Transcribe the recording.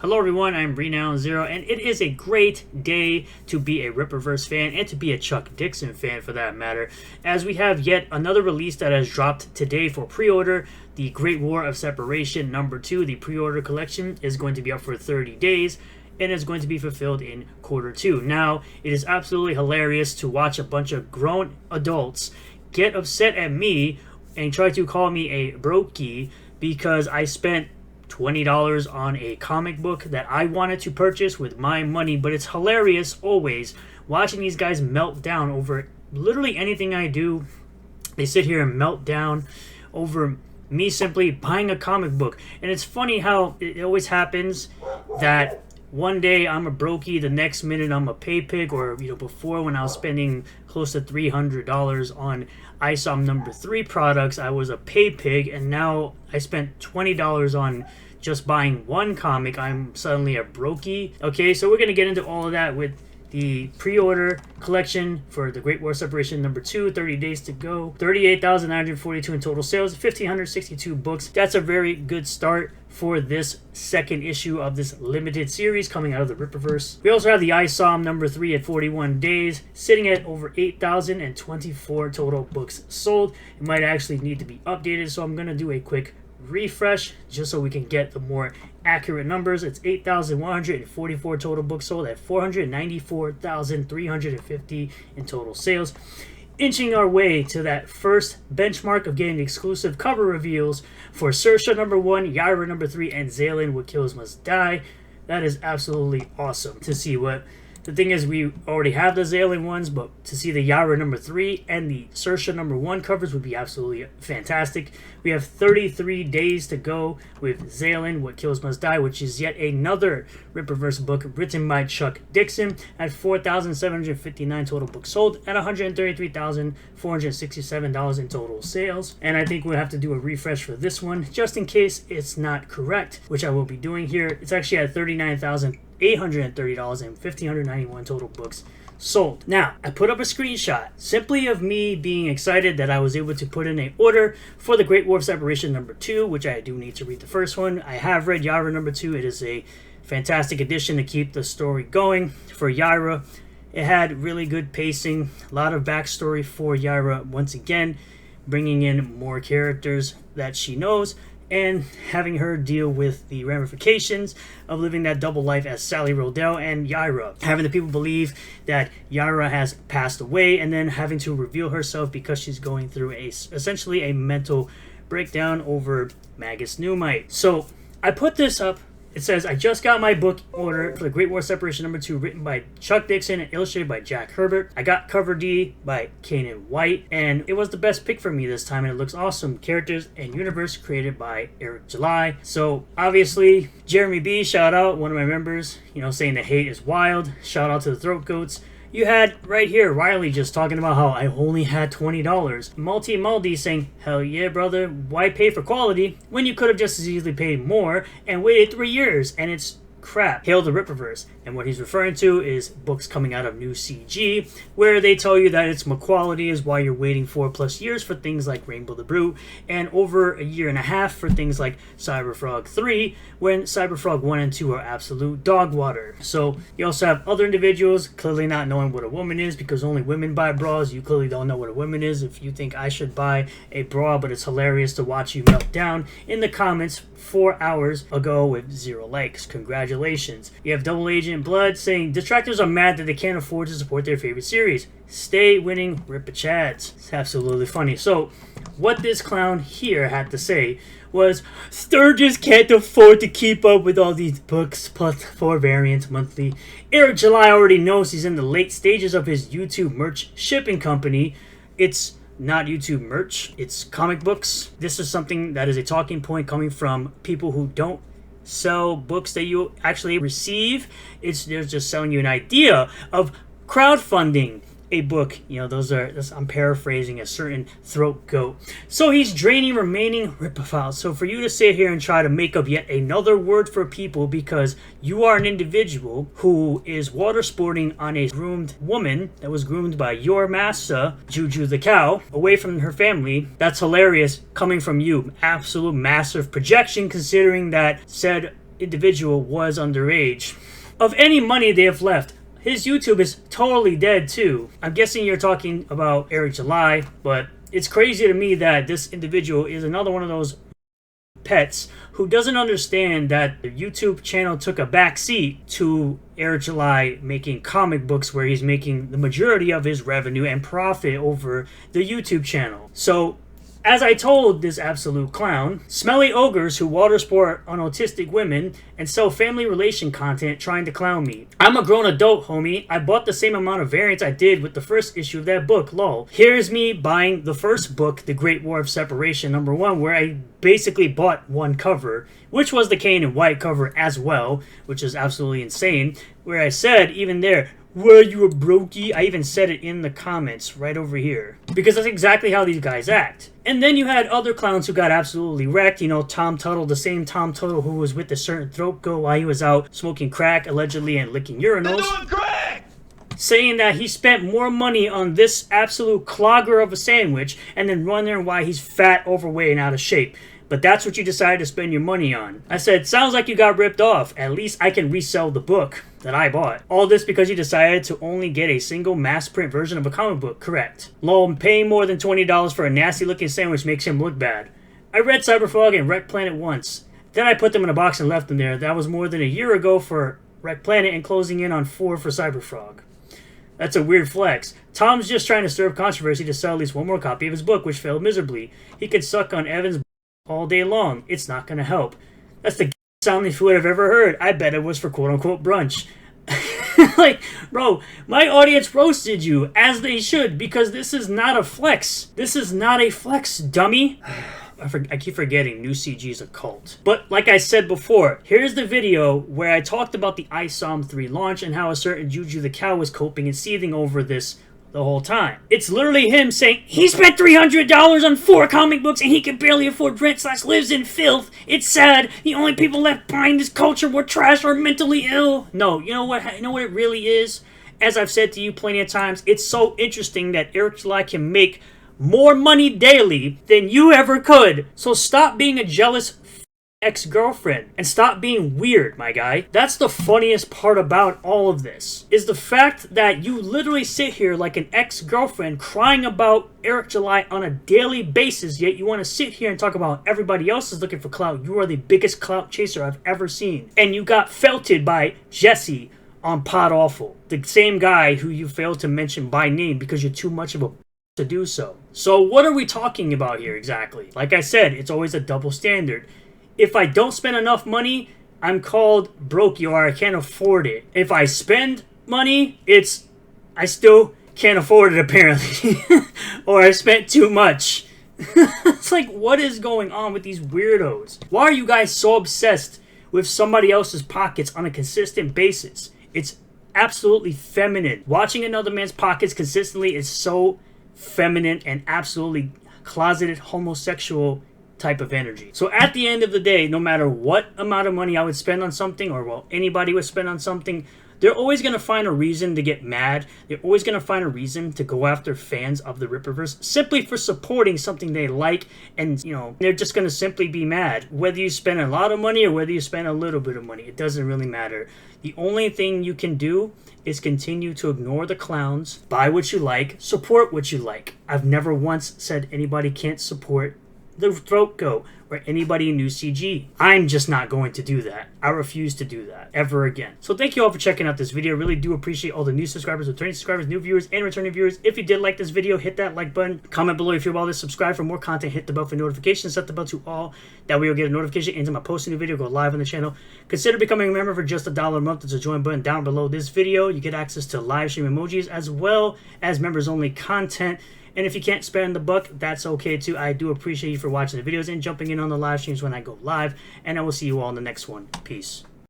Hello everyone, I'm Renown Zero, and it is a great day to be a Rippaverse fan and to be a Chuck Dixon fan for that matter, as we have yet another release that has dropped today for pre-order. The Great War of Separation #2, the pre-order collection, is going to be up for 30 days and is going to be fulfilled in Q2. Now, it is absolutely hilarious to watch a bunch of grown adults get upset at me and try to call me a brokey because I spent $20 on a comic book that I wanted to purchase with my money. But it's hilarious always watching these guys melt down over literally anything I do. They sit here and melt down over me simply buying a comic book. And it's funny how it always happens that one day I'm a brokey, the next minute I'm a pay pig. Or before, when I was spending close to $300 on ISOM #3 products, I was a pay pig, and now I spent $20 on just buying one comic. I'm suddenly a brokey. Okay, so we're gonna get into all of that with the pre-order collection for the Great War Separation #2, 30 days to go. 38,942 in total sales, 1,562 books. That's a very good start for this second issue of this limited series coming out of the Rippaverse. We also have the ISOM #3 at 41 days, sitting at over 8,024 total books sold. It might actually need to be updated, so I'm going to do a quick refresh just so we can get the more accurate numbers. It's 8,144 total books sold at 494,350 in total sales, inching our way to that first benchmark of getting exclusive cover reveals for Saoirse #1, Yaira #3, and Zaylin What Kills Must Die. That is absolutely awesome to see. What the thing is, we already have the Zaylin ones, but to see the Yaira #3 and the Saoirse #1 covers would be absolutely fantastic. We have 33 days to go with Zaylin What Kills Must Die, which is yet another Rippaverse book written by Chuck Dixon, at 4,759 total books sold at $133,467 in total sales. And I think we'll have to do a refresh for this one just in case it's not correct, which I will be doing here. It's actually at $39,830 and 1,591 total books sold. Now, I put up a screenshot simply of me being excited that I was able to put in an order for the Great War of Separation #2, which I do need to read the first one. I have read Yaira #2. It is a fantastic addition to keep the story going for Yaira. It had really good pacing, a lot of backstory for Yaira, once again, bringing in more characters that she knows, and having her deal with the ramifications of living that double life as Sally Rodell and Yaira. Having the people believe that Yaira has passed away, and then having to reveal herself because she's going through essentially a mental breakdown over Magus Newmite. So I put this up. It says, I just got my book order for the Great War Separation #2, written by Chuck Dixon and illustrated by Jack Herbert. I got cover D by Kanan White, and it was the best pick for me this time, and it looks awesome. Characters and universe created by Eric July. So, obviously, Jeremy B, shout out, one of my members, saying the hate is wild. Shout out to the Throat Goats. You had right here Riley just talking about how I only had $20. Maldi saying, hell yeah, brother, why pay for quality when you could have just as easily paid more and waited 3 years? And it's crap. Hail the Rippaverse. And what he's referring to is books coming out of New CG, where they tell you that it's quality is why you're waiting 4+ years for things like Rainbow the Brute, and over a year and a half for things like Cyberfrog 3, when Cyberfrog 1 and 2 are absolute dog water. So you also have other individuals clearly not knowing what a woman is, because only women buy bras. You clearly don't know what a woman is if you think I should buy a bra, but it's hilarious to watch you melt down in the comments 4 hours ago with 0 likes. Congratulations. You have Double Agent Blood saying, detractors are mad that they can't afford to support their favorite series. Stay winning, Rippachads. It's absolutely funny. So, what this clown here had to say was, Sturgis can't afford to keep up with all these books plus 4 variants monthly. Eric July already knows he's in the late stages of his YouTube merch shipping company. It's not YouTube merch, it's comic books. This is something that is a talking point coming from people who don't sell books that you actually receive. They're just selling you an idea of crowdfunding a book. I'm paraphrasing a certain throat goat. So he's draining remaining Rippafiles. So for you to sit here and try to make up yet another word for people because you are an individual who is water sporting on a groomed woman that was groomed by your master, Juju the cow, away from her family, that's hilarious coming from you. Absolute massive projection, considering that said individual was underage. Of any money they have left, his YouTube is totally dead too. I'm guessing you're talking about Eric July, but it's crazy to me that this individual is another one of those pets who doesn't understand that the YouTube channel took a back seat to Eric July making comic books, where he's making the majority of his revenue and profit over the YouTube channel. So, as I told this absolute clown, smelly ogres who water sport on autistic women and sell family relation content trying to clown me. I'm a grown adult, homie. I bought the same amount of variants I did with the first issue of that book, lol. Here's me buying the first book, The Great War of Separation #1, where I basically bought one cover, which was the Kane and White cover as well, which is absolutely insane, where I said, even there, "Were you a brokey?" I even said it in the comments right over here. Because that's exactly how these guys act. And then you had other clowns who got absolutely wrecked. You know, Tom Tuttle, the same Tom Tuttle who was with a certain throat goat while he was out smoking crack, allegedly, and licking urinals. They're doing crack! Saying that he spent more money on this absolute clogger of a sandwich, and then wondering why he's fat, overweight, and out of shape. But that's what you decided to spend your money on. I said, sounds like you got ripped off. At least I can resell the book that I bought. All this because you decided to only get a single mass print version of a comic book, correct? Lol, paying more than $20 for a nasty looking sandwich makes him look bad. I read Cyberfrog and Wreck Planet once. Then I put them in a box and left them there. That was more than a year ago for Wreck Planet and closing in on 4 for Cyberfrog. That's a weird flex. Tom's just trying to stir up controversy to sell at least one more copy of his book, which failed miserably. He could suck on Evan's all day long. It's not gonna help. That's the sounding food I've ever heard. I bet it was for quote-unquote brunch. Like, bro, my audience roasted you, as they should, because this is not a flex. This is not a flex, dummy. I keep forgetting, New CG is a cult. But like I said before, here's the video where I talked about the ISOM 3 launch and how a certain Juju the Cow was coping and seething over this the whole time. It's literally him saying, he spent $300 on 4 comic books and he can barely afford rent / lives in filth. It's sad. The only people left behind this culture were trash or mentally ill. No, you know what it really is? As I've said to you plenty of times, it's so interesting that Eric July can make more money daily than you ever could. So stop being a jealous ex-girlfriend and stop being weird, my guy. That's the funniest part about all of this, is the fact that you literally sit here like an ex-girlfriend crying about Eric July on a daily basis, yet you want to sit here and talk about everybody else is looking for clout. You are the biggest clout chaser I've ever seen. And you got felted by Jesse on Pod Awful, the same guy who you failed to mention by name because you're too much of a to do so. So what are we talking about here exactly? Like I said, it's always a double standard. If I don't spend enough money, I'm called broke, or I can't afford it. If I spend money, I still can't afford it apparently. Or I spent too much. It's like, what is going on with these weirdos? Why are you guys so obsessed with somebody else's pockets on a consistent basis? It's absolutely feminine. Watching another man's pockets consistently is so feminine and absolutely closeted homosexual type of energy. So at the end of the day, no matter what amount of money I would spend on something, or well, anybody would spend on something, they're always going to find a reason to get mad. They're always going to find a reason to go after fans of the Rippaverse simply for supporting something they like, and you know, they're just going to simply be mad. Whether you spend a lot of money or whether you spend a little bit of money, it doesn't really matter. The only thing you can do is continue to ignore the clowns, buy what you like, support what you like. I've never once said anybody can't support the throat goat or anybody in New CG. I'm just not going to do that. I refuse to do that ever again. So thank you all for checking out this video. Really do appreciate all the new subscribers, returning subscribers, new viewers, and returning viewers. If you did like this video, hit that like button. Comment below if you're about this. Subscribe for more content. Hit the bell for notifications. Set the bell to all. That way you'll get a notification anytime I post a new video, go live on the channel. Consider becoming a member for just $1 a month. There's a join button down below this video. You get access to live stream emojis as well as members only content. And if you can't spend the buck, that's okay too. I do appreciate you for watching the videos and jumping in on the live streams when I go live. And I will see you all in the next one. Peace.